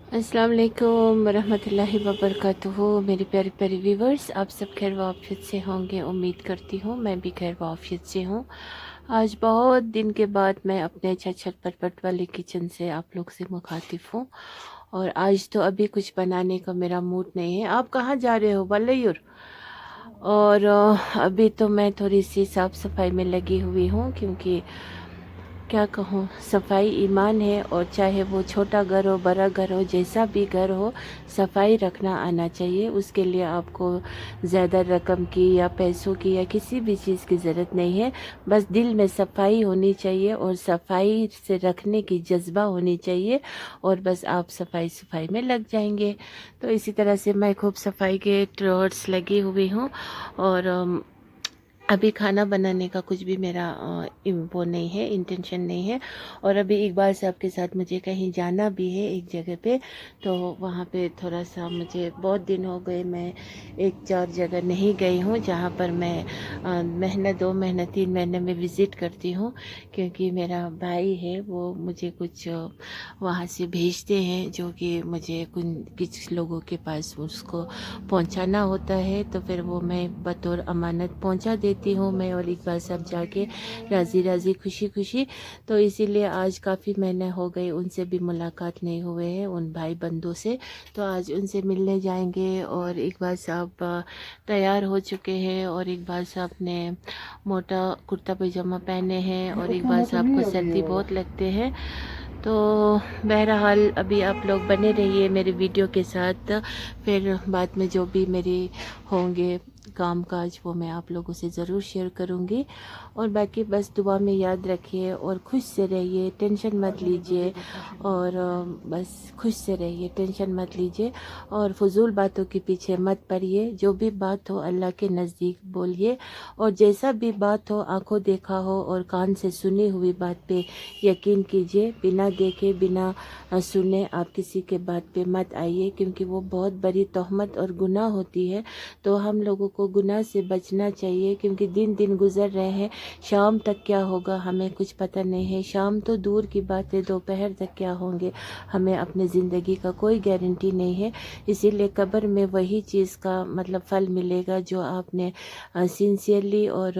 अस्सलाम वालेकुम वरहमतुल्लाहि वबरकातुहू। मेरे प्यारे प्यारे व्यूवर्स, आप सब खैर वाफियत से होंगे, उम्मीद करती हूँ। मैं भी खैर वाफियत से हूँ। आज बहुत दिन के बाद मैं अपने छत पटपट वाले किचन से आप लोग से मुखातिब हूँ। और आज तो अभी कुछ बनाने का मेरा मूड नहीं है। आप कहाँ जा रहे हो वल्लयूर? और अभी तो मैं थोड़ी सी साफ़ सफाई में लगी हुई हूँ, क्योंकि क्या कहूँ, सफाई ईमान है। और चाहे वो छोटा घर हो, बड़ा घर हो, जैसा भी घर हो, सफाई रखना आना चाहिए। उसके लिए आपको ज़्यादा रकम की या पैसों की या किसी भी चीज़ की ज़रूरत नहीं है। बस दिल में सफाई होनी चाहिए और सफाई से रखने की जज्बा होनी चाहिए, और बस आप सफाई में लग जाएंगे। तो इसी तरह से मैं खूब सफाई के टॉर्च लगी हुई हूँ। और अभी खाना बनाने का कुछ भी मेरा वो नहीं है, इंटेंशन नहीं है। और अभी इकबाल साहब के साथ मुझे कहीं जाना भी है, एक जगह पे। तो वहाँ पे थोड़ा सा, मुझे बहुत दिन हो गए, मैं एक चार जगह नहीं गई हूँ जहाँ पर मैं महीना 2 महीना 3 महीने में विज़िट करती हूँ। क्योंकि मेरा भाई है, वो मुझे कुछ वहाँ से भेजते हैं, जो कि मुझे कुछ लोगों के पास उसको पहुँचाना होता है। तो फिर वो मैं बतौर अमानत पहुँचा देती हूँ मैं, और इकबाल साहब जाके राज़ी राज़ी खुशी खुशी। तो इसीलिए आज काफ़ी महीने हो गए, उनसे भी मुलाकात नहीं हुए हैं, उन भाई बंधुओं से। तो आज उनसे मिलने जाएंगे। और इकबाल साहब तैयार हो चुके हैं, और इकबाल साहब ने मोटा कुर्ता पैजामा पहने हैं, और इकबाल साहब को सर्दी बहुत लगते हैं। तो बहरहाल अभी आप लोग बने रहिए मेरे वीडियो के साथ। फिर बाद में जो भी मेरे होंगे काम काज, वो मैं आप लोगों से ज़रूर शेयर करूँगी। और बाकी बस दुआ में याद रखिए, और खुश से रहिए, टेंशन मत लीजिए। और बस खुश से रहिए, टेंशन मत लीजिए, और फजूल बातों के पीछे मत पड़िए। जो भी बात हो अल्लाह के नज़दीक बोलिए, और जैसा भी बात हो, आंखों देखा हो और कान से सुनी हुई बात पे यकीन कीजिए। बिना देखे बिना सुने आप किसी के बात पे मत आइए, क्योंकि वो बहुत बड़ी तोहमत और गुनाह होती है। तो हम लोगों को गुनाह से बचना चाहिए, क्योंकि दिन दिन गुजर रहे हैं, शाम तक क्या होगा हमें कुछ पता नहीं है। शाम तो दूर की बात है, दोपहर तक क्या होंगे हमें अपनी ज़िंदगी का कोई गारंटी नहीं है। इसीलिए कब्र में वही चीज़ का मतलब फल मिलेगा जो आपने सिंसियरली और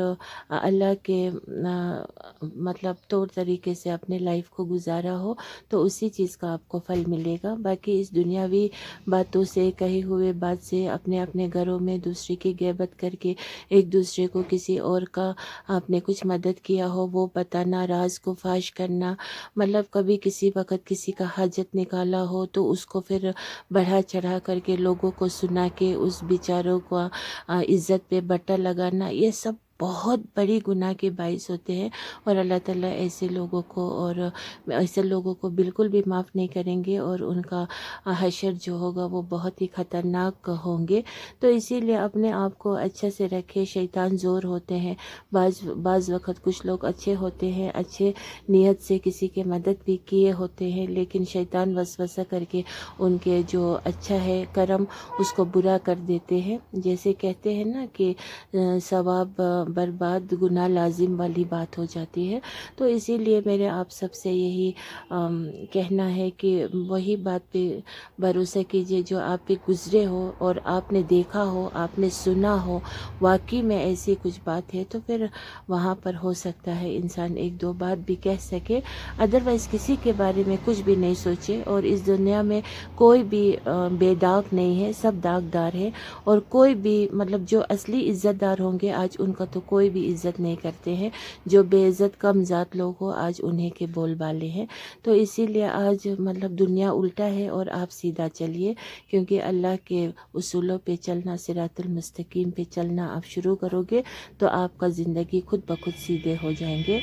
अल्लाह के मतलब तौर तरीके से अपने लाइफ को गुजारा हो, तो उसी चीज़ का आपको फल मिलेगा। बाकी इस दुनियावी बातों से, कही हुए बात से, अपने अपने घरों में दूसरे की ग़ीबत करके एक दूसरे को, किसी और का आपने कुछ मदद किया हो वो बताना, राज को फाश करना, मतलब कभी किसी वक्त किसी का हाजत निकाला हो तो उसको फिर बढ़ा चढ़ा करके लोगों को सुना के उस बेचारों को इज़्ज़त पे बट्टा लगाना, ये सब बहुत बड़ी गुनाह के बाइस होते हैं। और अल्लाह ताला ऐसे लोगों को, और ऐसे लोगों को बिल्कुल भी माफ़ नहीं करेंगे, और उनका हशर जो होगा वो बहुत ही ख़तरनाक होंगे। तो इसीलिए अपने आप को अच्छे से रखें। शैतान ज़ोर होते हैं, बाज़ वक़्त कुछ लोग अच्छे होते हैं, अच्छे नीयत से किसी के मदद भी किए होते हैं, लेकिन शैतान वसवसा करके उनके जो अच्छा है करम उसको बुरा कर देते हैं। जैसे कहते हैं ना कि सवाब बर्बाद गुनाह लाजिम वाली बात हो जाती है। तो इसीलिए मेरे आप सबसे यही कहना है कि वही बात पे भरोसा कीजिए जो आप पे गुज़रे हो, और आपने देखा हो, आपने सुना हो, वाकई में ऐसी कुछ बात है, तो फिर वहाँ पर हो सकता है इंसान एक दो बात भी कह सके। अदरवाइज़ किसी के बारे में कुछ भी नहीं सोचे। और इस दुनिया में कोई भी बेदाग नहीं है, सब दागदार है। और कोई भी मतलब जो असली इज़्ज़तदार होंगे आज उनका तो कोई भी इज़्ज़त नहीं करते हैं। जो बेइज़्ज़त कम ज़ात लोग हो आज उन्हीं के बोलबाले हैं। तो इसीलिए आज मतलब दुनिया उल्टा है, और आप सीधा चलिए, क्योंकि अल्लाह के उसूलों पे चलना, सिरातुल मुस्तकीम पे चलना आप शुरू करोगे तो आपका ज़िंदगी खुद ब खुद सीधे हो जाएंगे।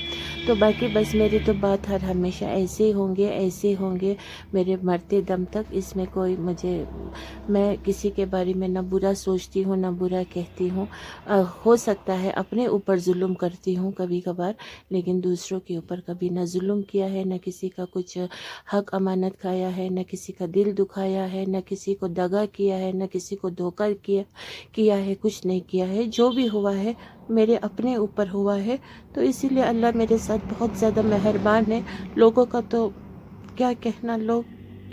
तो बाकी बस मेरी तो बात हर हमेशा ऐसे ही होंगे, ऐसे ही होंगे मेरे मरते दम तक। इसमें कोई मैं किसी के बारे में ना बुरा सोचती हूँ ना बुरा कहती हूँ। हो सकता है अपने ऊपर जुल्म करती हूँ कभी कभार, लेकिन दूसरों के ऊपर कभी ना जुल्म किया है, ना किसी का कुछ हक अमानत खाया है, ना किसी का दिल दुखाया है, ना किसी को दगा किया है, ना किसी को धोखा किया है, कुछ नहीं किया है। जो भी हुआ है मेरे अपने ऊपर हुआ है। तो इसीलिए अल्लाह मेरे साथ बहुत ज़्यादा मेहरबान है। लोगों का तो क्या कहना, लोग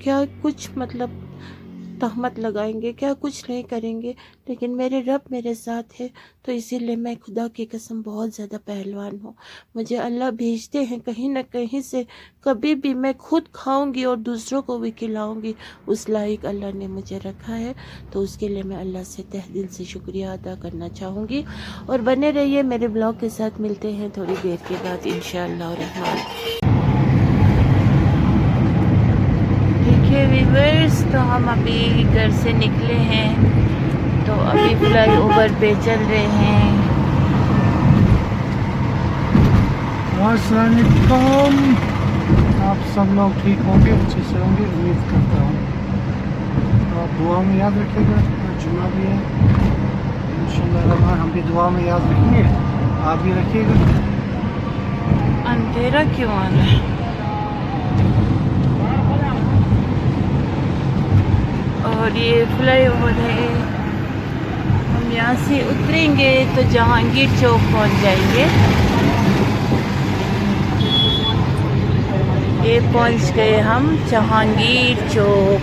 क्या कुछ मतलब तहमत लगाएंगे, क्या कुछ नहीं करेंगे, लेकिन मेरे रब मेरे साथ है। तो इसीलिए मैं खुदा की कसम बहुत ज़्यादा पहलवान हूँ। मुझे अल्लाह भेजते हैं कहीं ना कहीं से, कभी भी मैं खुद खाऊंगी और दूसरों को भी खिलाऊंगी, उस लायक अल्लाह ने मुझे रखा है। तो उसके लिए मैं अल्लाह से तहे दिल से शुक्रिया अदा करना चाहूँगी। और बने रहिए मेरे ब्लॉग के साथ, मिलते हैं थोड़ी देर के बाद इंशाअल्लाह रहमान। देखिए व्यूअर्स, तो हम अभी घर से निकले हैं, तो अभी फ्लाई ओवर पे चल रहे हैं। अस्सलामुअलैकुम, आप सब लोग ठीक होंगे, अच्छे से होंगे उम्मीद करता हूँ। तो आप दुआ में याद रखिएगा, जुम्मा भी है इंशाअल्लाह रहमान, हम भी दुआ में याद रखेंगे, आप भी रखिएगा। अंधेरा क्यों आ रहा है? और ये फ्लाई ओवर है, हम यहाँ से उतरेंगे तो जहांगीर चौक पहुँच जाएंगे। ये पहुँच गए हम जहांगीर चौक।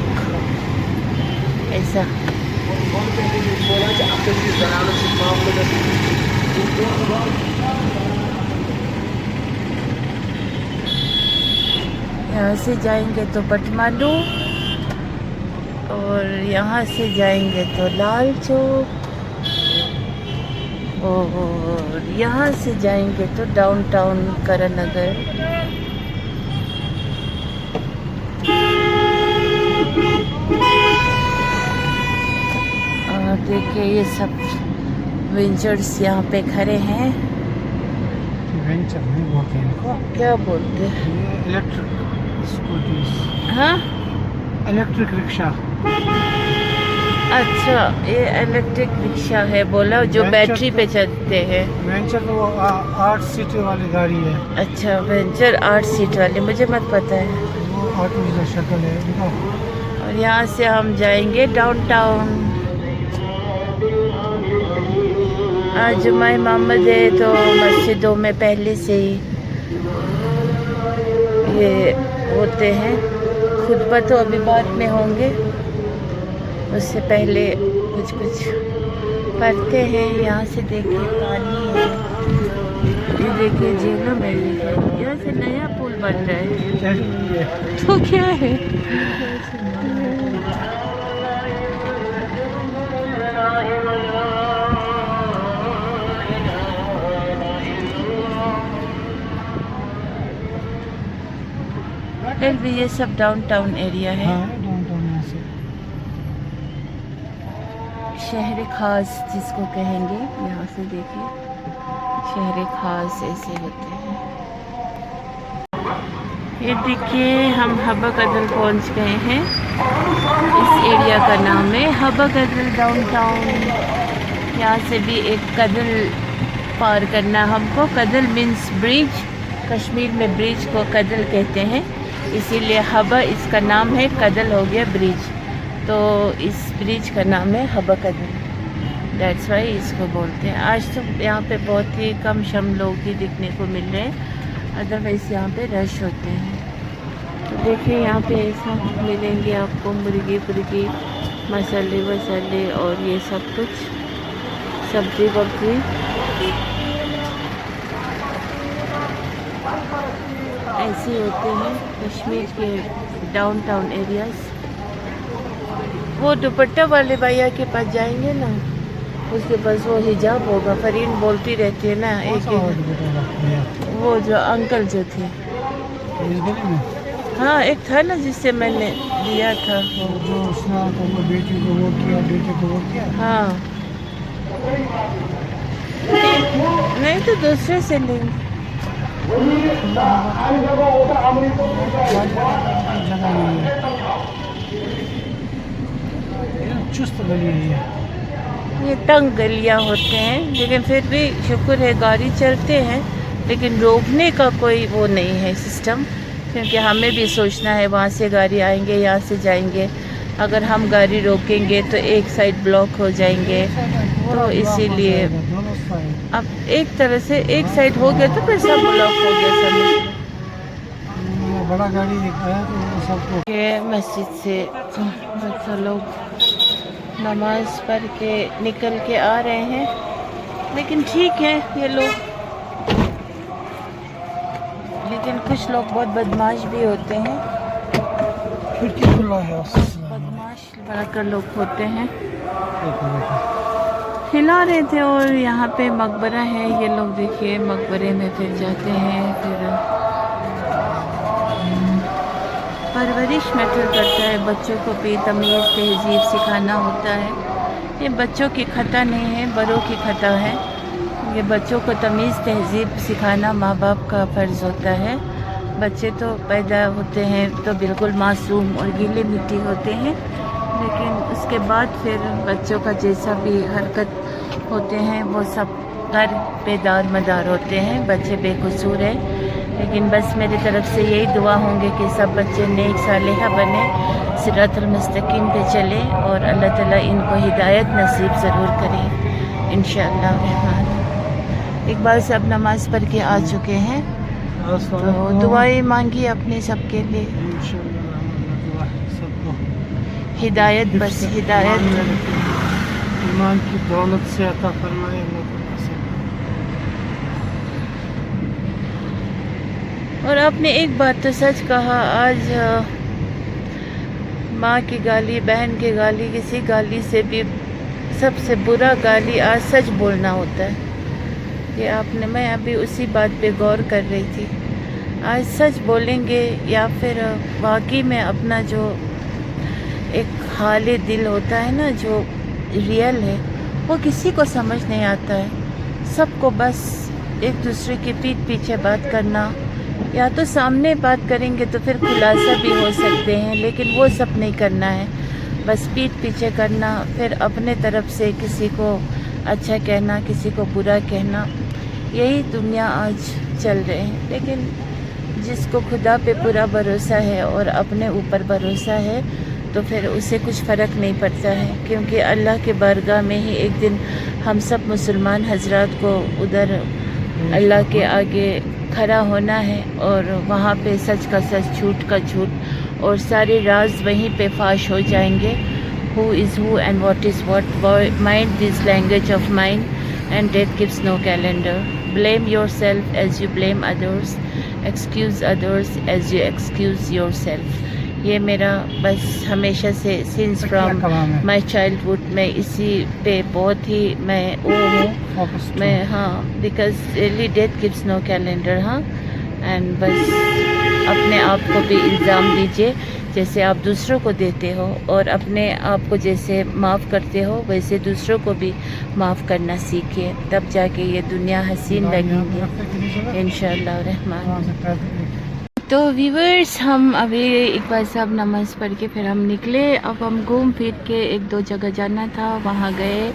ऐसा यहाँ से जाएंगे तो बटमालू, और यहाँ से जाएंगे तो लाल चौक, और यहाँ से जाएंगे तो डाउनटाउन करण नगर। और देखिए ये सब वेंचर्स यहाँ पे खड़े हैं। वेंचर नहीं बोलते हैं इनको, क्या बोलते हैं? ये इलेक्ट्रिक स्कूटीज, हाँ इलेक्ट्रिक रिक्शा। अच्छा, ये इलेक्ट्रिक रिक्शा है बोला, जो बैटरी पे चलते हैं। वेंचर तो 8 सीट वाली गाड़ी है। अच्छा, वेंचर 8 सीट वाली, मुझे मत पता है। वो ऑटो की शक्ल है देखो। और यहाँ से हम जाएंगे डाउनटाउन। आज जुम्मा मोहम्मद है, तो मस्जिदों में पहले से ही ये होते हैं। खुतबा तो अभी बाद में होंगे, उससे पहले कुछ कुछ पढ़ते हैं। यहाँ से देखिए पानी है, ये देखिए झीलों में है। यहाँ से नया पुल बन रहा है, तो क्या है? फिर भी ये सब डाउनटाउन एरिया है। हाँ, डाउनटाउन यहाँ से शहर खास जिसको कहेंगे, यहाँ से देखिए शहर खास ऐसे होते हैं। ये देखिए हम हबा कदल पहुँच गए हैं। इस एरिया का नाम है हबा कदल डाउनटाउन। यहाँ से भी एक कदल पार करना हमको। कदल मीन्स ब्रिज, कश्मीर में ब्रिज को कदल कहते हैं, इसीलिए हबा इसका नाम है, कदल हो गया ब्रिज, तो इस ब्रिज का नाम है हबा कदल, दैट्स वाई इसको बोलते हैं। आज तो यहाँ पे बहुत ही कम शम लोग ही दिखने को मिल रहे हैं, अदरवाइज़ यहाँ पे रश होते हैं। तो देखिए यहाँ पे ऐसा मिलेंगे आपको मुर्गी पुर्गी, मसाले वसाले और ये सब कुछ, सब्जी वब्जी। ऐसे होते हैं कश्मीर के डाउनटाउन एरियाज़। वो दुपट्टा वाले भैया के पास जाएंगे ना, उसके पास वो हिजाब होगा। फरीन बोलती रहती है ना, एक वो जो अंकल जो थे, हाँ एक था ना जिससे मैंने लिया था, जो उसने बेटी को वो किया, बेटे को वो किया। हाँ नहीं तो दूसरे से लेंगे। जगह नहीं है, चुस्त गली है ये तंग गलियाँ होते हैं, लेकिन फिर भी शुक्र है गाड़ी चलते हैं, लेकिन रोकने का कोई वो नहीं है सिस्टम, क्योंकि हमें भी सोचना है वहाँ से गाड़ी आएंगे, यहाँ से जाएंगे। अगर हम गाड़ी रोकेंगे तो एक साइड ब्लॉक हो जाएंगे, तो इसीलिए अब एक तरह से एक साइड हो गया तो फिर सब ब्लॉक हो गया समझ। बड़ा गाड़ी दिख रहा है तो वो सबको ये मस्जिद से बच्चे लोग नमाज पढ़ के निकल के आ रहे हैं, लेकिन ठीक है ये लोग, लेकिन कुछ लोग बहुत बदमाश भी होते हैं, खिड़की खुला है बदमाश बड़ा लोग होते हैं। हिला रहे थे और यहाँ पे मकबरा है, ये लोग देखिए मकबरे में फिर जाते हैं, फिर परवरिश मैटर करता है, बच्चों को भी तमीज़ तहजीब सिखाना होता है। ये बच्चों की खता नहीं है, बड़ों की खता है। ये बच्चों को तमीज़ तहजीब सिखाना माँ बाप का फ़र्ज़ होता है। बच्चे तो पैदा होते हैं तो बिल्कुल मासूम और गीले मिट्टी होते हैं, लेकिन उसके बाद फिर बच्चों का जैसा भी हरकत होते हैं वो सब घर पे दार मदार होते हैं। बच्चे बेकसूर हैं, लेकिन बस मेरी तरफ से यही दुआ होंगे कि सब बच्चे नेक सालिहा बने, सिरातुल मुस्तकीम पे चले और अल्लाह ताला इनको हिदायत नसीब ज़रूर करे इंशाअल्लाह रहमान। इकबाल साहब नमाज़ पढ़ के आ चुके हैं, तो दुआएं मांगी अपने सबके लिए, सबको हिदायत, बस हिदायत ईमान की दौलत से अता फरमाए अल्लाह ताला से। और आपने एक बात तो सच कहा, आज माँ की गाली, बहन की गाली, किसी गाली से भी सबसे बुरा गाली आज सच बोलना होता है। ये आपने, मैं अभी उसी बात पे गौर कर रही थी। आज सच बोलेंगे या फिर वाकई में अपना जो एक हाल दिल होता है ना, जो रियल है, वो किसी को समझ नहीं आता है। सबको बस एक दूसरे की पीठ पीछे बात करना, या तो सामने बात करेंगे तो फिर खुलासा भी हो सकते हैं, लेकिन वो सब नहीं करना है। बस पीठ पीछे करना, फिर अपने तरफ से किसी को अच्छा कहना, किसी को बुरा कहना, यही दुनिया आज चल रहे हैं। लेकिन जिसको खुदा पे पूरा भरोसा है और अपने ऊपर भरोसा है तो फिर उसे कुछ फ़र्क नहीं पड़ता है, क्योंकि अल्लाह के बारगाह में ही एक दिन हम सब मुसलमान हजरात को उधर अल्लाह के आगे खड़ा होना है, और वहाँ पे सच का सच, झूठ का झूठ, और सारे राज वहीं पे फाश हो जाएंगे। Who is who and what is what? Mind this language of mine, and death gives no calendar. Blame yourself as you blame others. Excuse others as you excuse yourself. ये मेरा बस हमेशा से सिंस फ्रॉम माई चाइल्डहुड में इसी पे बहुत ही मैं वो हूँ, मैं, हाँ, because really death gives no calendar. हाँ, एंड बस अपने आप को भी इल्ज़ाम दीजिए जैसे आप दूसरों को देते हो, और अपने आप को जैसे माफ़ करते हो वैसे दूसरों को भी माफ़ करना सीखिए, तब जाके ये दुनिया हसीन लगेगी इंशाअल्लाह रहमान। तो व्यूवर्स, हम अभी इकबाल साहब नमाज़ पढ़ के फिर हम निकले। अब हम घूम फिर के एक दो जगह जाना था, वहाँ गए।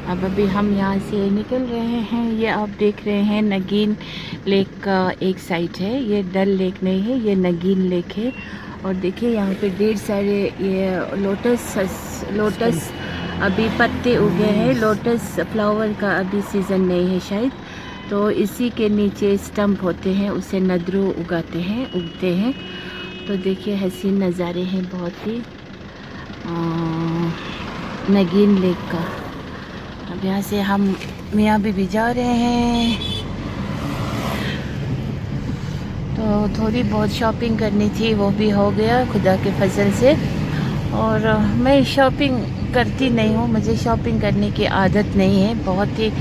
अब अभी हम यहाँ से निकल रहे हैं। ये आप देख रहे हैं नगीन लेक का एक साइड है, ये डल लेक नहीं है, ये नगीन लेक है। और देखिए यहाँ पे ढेर सारे ये लोटस अभी पत्ते उगे हैं। लोटस फ्लावर का अभी सीज़न नहीं है शायद, तो इसी के नीचे स्टंप होते हैं, उसे नदरू उगते हैं। तो देखिए हसीन नज़ारे हैं बहुत ही नगीन लेक का। अब यहाँ से हम मियाँ भी जा रहे हैं, तो थोड़ी बहुत शॉपिंग करनी थी, वो भी हो गया खुदा के फजल से। और मैं शॉपिंग करती नहीं हूँ, मुझे शॉपिंग करने की आदत नहीं है, बहुत ही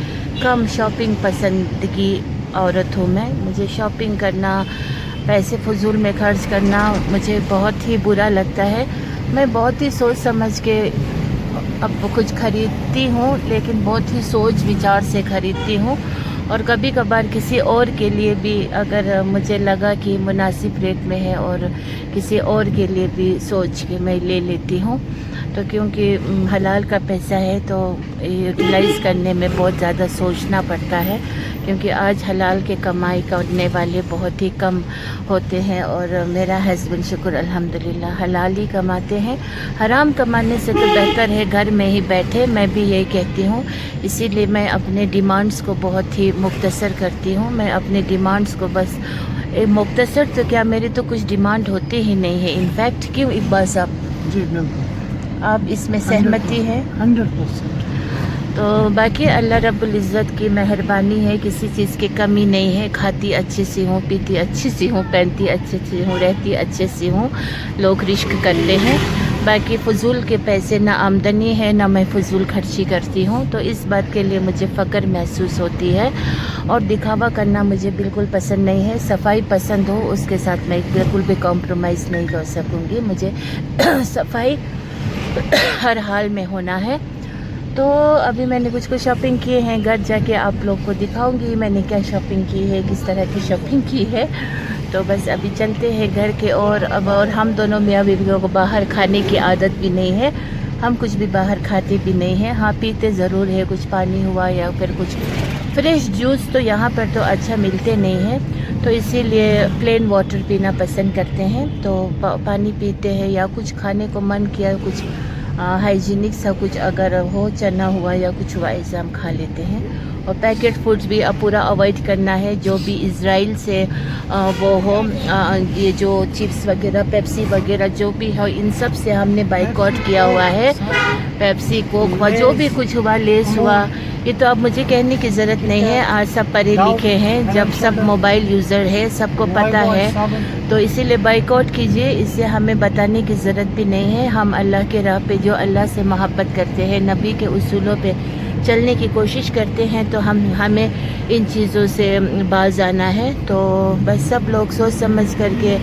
कम शॉपिंग पसंद की औरत हूँ मैं। मुझे शॉपिंग करना, पैसे फजूल में खर्च करना मुझे बहुत ही बुरा लगता है। मैं बहुत ही सोच समझ के अब कुछ ख़रीदती हूँ, लेकिन बहुत ही सोच विचार से ख़रीदती हूँ। और कभी कभार किसी और के लिए भी अगर मुझे लगा कि मुनासिब रेट में है और किसी और के लिए भी सोच के मैं ले लेती हूँ। तो क्योंकि हलाल का पैसा है तो यूटिलाइज़ करने में बहुत ज़्यादा सोचना पड़ता है, क्योंकि आज हलाल के कमाई करने वाले बहुत ही कम होते हैं। और मेरा हस्बैंड शुक्र अल्हम्दुलिल्लाह हलाल ही कमाते हैं। हराम कमाने से तो बेहतर है घर में ही बैठे, मैं भी यही कहती हूँ। इसीलिए मैं अपने डिमांड्स को बहुत ही मुख्तसर करती हूँ। मैं अपने डिमांड्स को बस मुख्तसर तो क्या, मेरी तो कुछ डिमांड होती ही नहीं है इनफैक्ट। क्यों इकबाल साहब, जी बिल्कुल, आप इसमें सहमति है? 100%। तो बाकी अल्लाह रब्बुल इज़्ज़त की मेहरबानी है, किसी चीज़ की कमी नहीं है। खाती अच्छी सी हूँ, पीती अच्छी सी हूँ, पहनती अच्छी सी हूँ, रहती अच्छे सी हूँ। लोग रिश्क करते हैं, बाकी फ़ुज़ूल के पैसे ना आमदनी है, ना मैं फ़ुज़ूल खर्ची करती हूँ। तो इस बात के लिए मुझे फ़क्र महसूस होती है, और दिखावा करना मुझे बिल्कुल पसंद नहीं है। सफाई पसंद हो, उसके साथ मैं बिल्कुल भी कॉम्प्रोमाइज़ नहीं कर सकूँगी। मुझे सफाई हर हाल में होना है। तो अभी मैंने कुछ शॉपिंग किए हैं, घर जाके आप लोग को दिखाऊंगी मैंने क्या शॉपिंग की है, किस तरह की शॉपिंग की है। तो बस अभी चलते हैं घर के। और अब और हम दोनों मियाँ बीवियों को बाहर खाने की आदत भी नहीं है, हम कुछ भी बाहर खाते भी नहीं हैं। हाँ, पीते ज़रूर है, कुछ पानी हुआ या फिर कुछ फ्रेश जूस तो यहाँ पर तो अच्छा मिलते नहीं हैं, तो इसीलिए प्लेन वाटर पीना पसंद करते हैं। तो पानी पीते हैं, या कुछ खाने को मन किया, कुछ हाइजीनिक सा कुछ अगर हो, चना हुआ या कुछ हुआ, ऐसा हम खा लेते हैं। और पैकेट फूड्स भी अब पूरा अवॉइड करना है, जो भी इज़राइल से वो हो, ये जो चिप्स वगैरह, पेप्सी वगैरह जो भी हो, इन सब से हमने बाइकआउट किया हुआ है। पेप्सी, कोक हुआ, जो भी कुछ हुआ, लेस हुआ, ये तो अब मुझे कहने की ज़रूरत नहीं है, आज सब पढ़े लिखे हैं, जब सब मोबाइल यूज़र है, सबको पता है। तो इसीलिए बाइकआउट कीजिए, इससे हमें बताने की ज़रूरत भी नहीं है। हम अल्लाह के राह पे, जो अल्लाह से मोहब्बत करते हैं, नबी के उसूलों पे चलने की कोशिश करते हैं, तो हमें इन चीज़ों से बाज आना है। तो बस सब लोग सोच समझ करके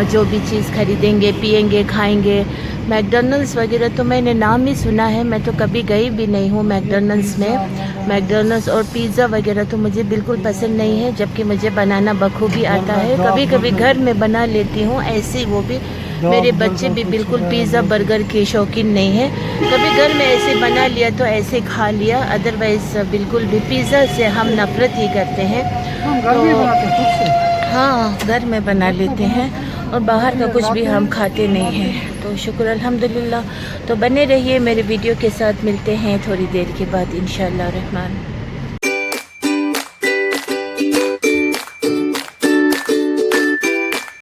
जो भी चीज़ खरीदेंगे, पिएंगे, खाएंगे। मैकडॉनल्ड्स वगैरह तो मैंने नाम ही सुना है, मैं तो कभी गई भी नहीं हूँ मैकडॉनल्ड्स में। मैकडॉनल्ड्स और पिज़्ज़ा वगैरह तो मुझे बिल्कुल पसंद नहीं है, जबकि मुझे बनाना बखूबी आता है। कभी कभी घर में बना लेती हूँ ऐसे, वो भी मेरे बच्चे भी बिल्कुल पिज़्ज़ा बर्गर के शौकीन नहीं है। कभी घर में ऐसे बना लिया तो ऐसे खा लिया, अदरवाइज़ बिल्कुल भी पिज़्ज़ा से हम नफ़रत ही करते हैं। तो हाँ, घर में बना लेते हैं, और बाहर का कुछ भी हम खाते नहीं हैं। तो शुक्र अल्हम्दुलिल्लाह। तो बने रहिए मेरे वीडियो के साथ, मिलते हैं थोड़ी देर के बाद इंशाअल्लाह रहमान।